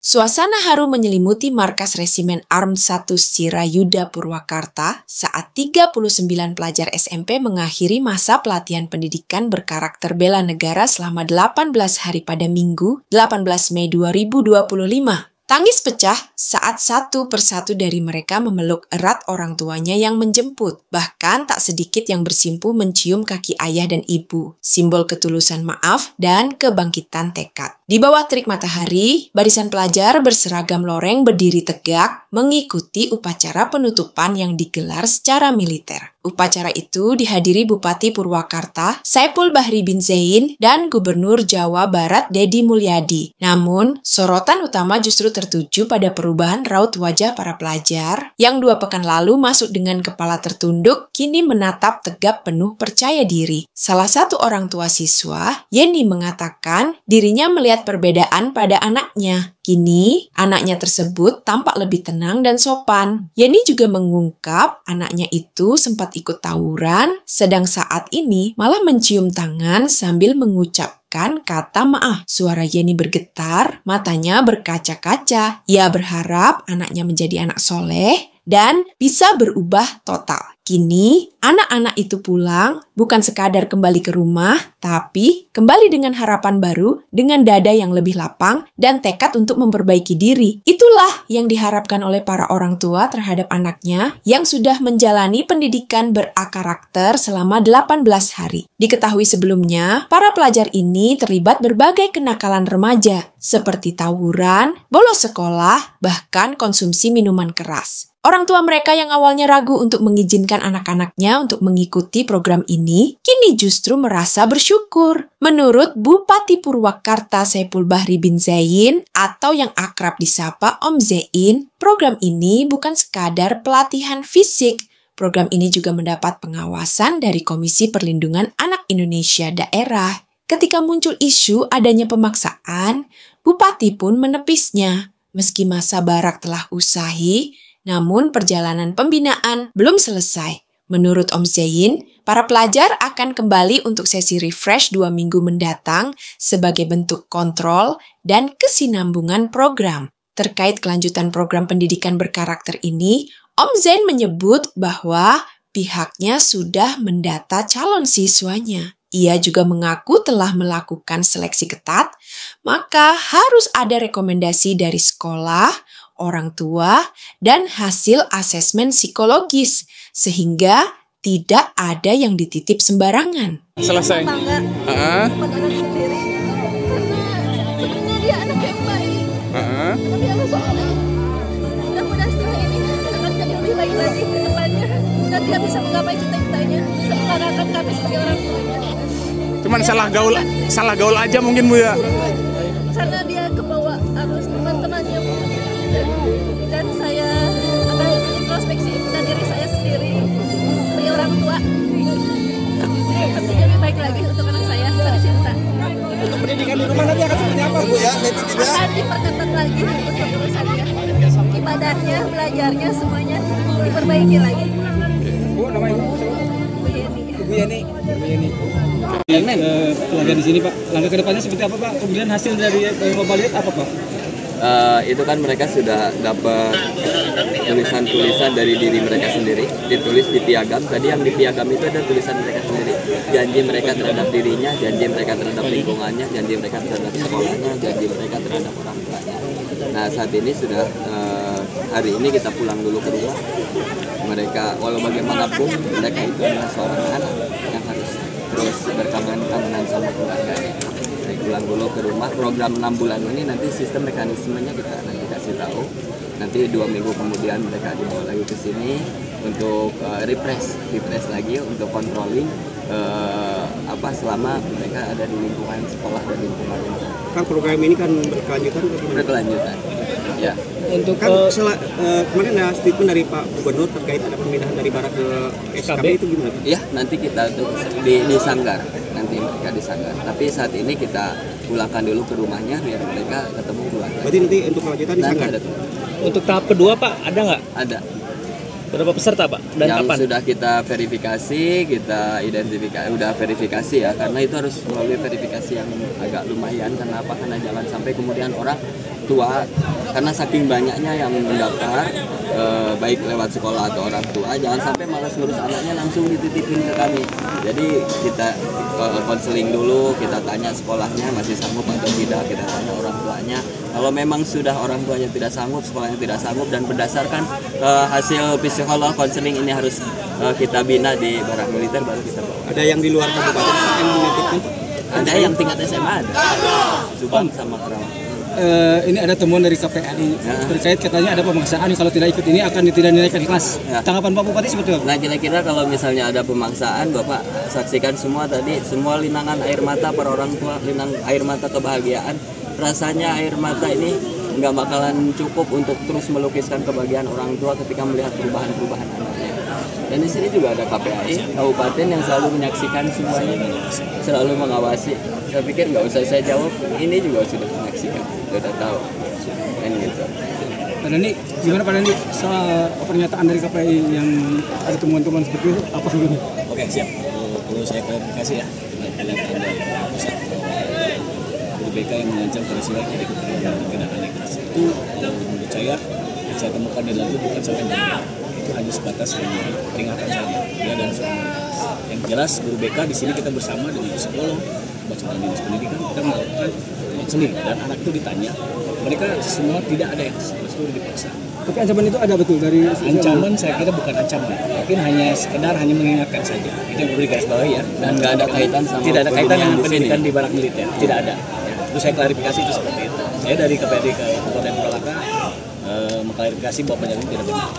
Suasana haru menyelimuti markas Resimen Armed 1 Sirayuda Purwakarta saat 39 pelajar SMP mengakhiri masa pelatihan pendidikan berkarakter bela negara selama 18 hari pada Minggu, 18 Mei 2025. Tangis pecah saat satu persatu dari mereka memeluk erat orang tuanya yang menjemput. Bahkan tak sedikit yang bersimpuh mencium kaki ayah dan ibu, simbol ketulusan maaf dan kebangkitan tekad. Di bawah terik matahari, barisan pelajar berseragam loreng berdiri tegak mengikuti upacara penutupan yang digelar secara militer. Upacara itu dihadiri Bupati Purwakarta, Saipul Bahri bin Zain, dan Gubernur Jawa Barat Deddy Mulyadi. Namun, sorotan utama justru tertuju pada perubahan raut wajah para pelajar yang 2 pekan lalu masuk dengan kepala tertunduk, kini menatap tegap penuh percaya diri. Salah satu orang tua siswa, Yeni, mengatakan dirinya melihat perbedaan pada anaknya. Kini, anaknya tersebut tampak lebih tenang dan sopan. Yeni juga mengungkap anaknya itu sempat ikut tawuran, sedang saat ini malah mencium tangan sambil mengucapkan kata maaf. Suara Yeni bergetar, matanya berkaca-kaca. Ia berharap anaknya menjadi anak soleh dan bisa berubah total. Kini, anak-anak itu pulang bukan sekadar kembali ke rumah, tapi kembali dengan harapan baru, dengan dada yang lebih lapang, dan tekad untuk memperbaiki diri. Itulah yang diharapkan oleh para orang tua terhadap anaknya yang sudah menjalani pendidikan berkarakter selama 18 hari. Diketahui sebelumnya, para pelajar ini terlibat berbagai kenakalan remaja, seperti tawuran, bolos sekolah, bahkan konsumsi minuman keras. Orang tua mereka yang awalnya ragu untuk mengizinkan anak-anaknya untuk mengikuti program ini, kini justru merasa bersyukur. Menurut Bupati Purwakarta Saipul Bahri bin Zain, atau yang akrab disapa Om Zain, program ini bukan sekadar pelatihan fisik. Program ini juga mendapat pengawasan dari Komisi Perlindungan Anak Indonesia Daerah. Ketika muncul isu adanya pemaksaan, Bupati pun menepisnya. Meski masa barak telah usai, namun perjalanan pembinaan belum selesai. Menurut Om Zain, para pelajar akan kembali untuk sesi refresh 2 minggu mendatang sebagai bentuk kontrol dan kesinambungan program. Terkait kelanjutan program pendidikan berkarakter ini, Om Zain menyebut bahwa pihaknya sudah mendata calon siswanya. Ia juga mengaku telah melakukan seleksi ketat, maka harus ada rekomendasi dari sekolah, orang tua, dan hasil asesmen psikologis, sehingga tidak ada yang dititip sembarangan. Selesai. Bangga anak sendiri, karena sebenarnya dia anak yang baik, tapi anak soleh. Mudah-mudahan setelah ini akan jadi lebih baik lagi ke depannya, dan dia bisa menggapai cita-citanya, bisa membanggakan kami sebagai orang tuanya. Cuman salah gaul aja mungkin, Bu, ya. Karena dia kebawa arus teman-temannya, Bu. Dan saya akan introspeksi pada diri saya sendiri sebagai orang tua. Tapi lebih baik lagi untuk anak saya tercinta. Untuk pendidikan di rumah nanti akan seperti apa, Bu, ya? Akan diperketat lagi untuk urusannya, ibadahnya, belajarnya, semuanya diperbaiki lagi. Bu, nama Ibu? Bu Yeni. Ibu Yeni. Pelajar di sini, Pak. Langkah ke depannya seperti apa, Pak? Kemudian hasil dari Mobile Lihat apa, Pak? Itu kan mereka sudah dapat tulisan-tulisan dari diri mereka sendiri, ditulis di piagam. Tadi yang di piagam itu ada tulisan mereka sendiri, janji mereka terhadap dirinya, janji mereka terhadap lingkungannya, janji mereka terhadap sekolahnya, janji mereka terhadap orang tuanya. Nah, saat ini sudah hari ini kita pulang dulu ke rumah. Mereka walau bagaimanapun mereka itu adalah seorang anak yang harus terus berkangen-kangenan sama keluarganya. Pulang dulu ke rumah. Program 6 bulan ini nanti sistem mekanismenya kita nanti kasih tahu. Nanti 2 minggu kemudian mereka dibawa lagi ke sini untuk refresh lagi untuk controlling selama mereka ada di lingkungan sekolah dan lingkungan rumah. Kan program ini kan berkelanjutan. Berkelanjutan. Ya. Untuk kan kemarin ada statement dari Pak Gubernur terkait ada pemindahan dari Barat ke SKB itu gimana? Iya, nanti kita tuh di Sanggar, nanti mereka di Sanggar. Tapi saat ini kita pulangkan dulu ke rumahnya biar mereka ketemu keluarga. Berarti nanti untuk kelanjutan di Sanggar. Untuk tahap kedua, Pak, ada nggak? Ada. Berapa peserta, Pak? Dan yang kapan? Sudah kita verifikasi, kita identifikasi, udah verifikasi ya, karena itu harus melalui verifikasi yang agak lumayan. Kenapa? Karena jangan sampai kemudian orang tua karena saking banyaknya yang mendaftar, baik lewat sekolah atau orang tua, jangan sampai malas ngurus anaknya langsung dititipin ke kami. Jadi kita konseling dulu, kita tanya sekolahnya masih sanggup atau tidak, kita tanya orang tuanya. Kalau memang sudah orang tuanya tidak sanggup, sekolahnya tidak sanggup, dan berdasarkan hasil psikolog konseling ini harus kita bina di Barak Militer, baru kita bawa. Ada yang di luar kabupaten yang menitipkan? Ada yang tingkat SMA ada, Subang sama Karawang. Ini ada temuan dari KPAI terkait katanya ada pemaksaan kalau tidak ikut ini akan tidak dinaikkan kelas. Tanggapan Pak Bupati seperti apa? Nah, kira-kira kalau misalnya ada pemaksaan, Bapak saksikan semua tadi, semua linangan air mata para orang tua, linang air mata kebahagiaan. Rasanya air mata ini nggak bakalan cukup untuk terus melukiskan kebahagiaan orang tua ketika melihat perubahan-perubahan anaknya. Dan di sini juga ada KPAI kabupaten yang selalu menyaksikan semuanya, selalu mengawasi. Saya pikir nggak usah saya jawab, ini juga sudah menyaksikan, sudah tahu. Dan gitu. Pak Dandi, gimana Pak Dandi soal pernyataan dari KPAI yang ada temuan-temuan seperti itu, apa dulu? Oke, siap. Perlu saya klarifikasi ya dengan pernyataan dari pusat guru BK yang mengancam peristiwa jadi tidak naik kelas itu, menurut saya temukan di lalu bukan sampai itu hanya sebatas peringatan saja dia dan suami. Yang jelas guru BK di sini kita bersama dengan psikolog, baca dinas pendidikan, kita melakukan konseling dan anak itu ditanya, mereka semua tidak ada yang seluruh dipaksa. Tapi ancaman itu ada betul dari Ancaman saya kira bukan ancaman, mungkin hanya sekedar hanya mengingatkan saja. Itu yang perlu digarisbawahi ya. Dan nggak ada kaitan sama tidak ada kaitan dengan di pendidikan sini. di Barak Militer, tidak ada. Itu saya klarifikasi itu seperti itu. Saya dari KPRD Kabupaten Purwakarta mengklarifikasi bahwa penjelasan tidak benar.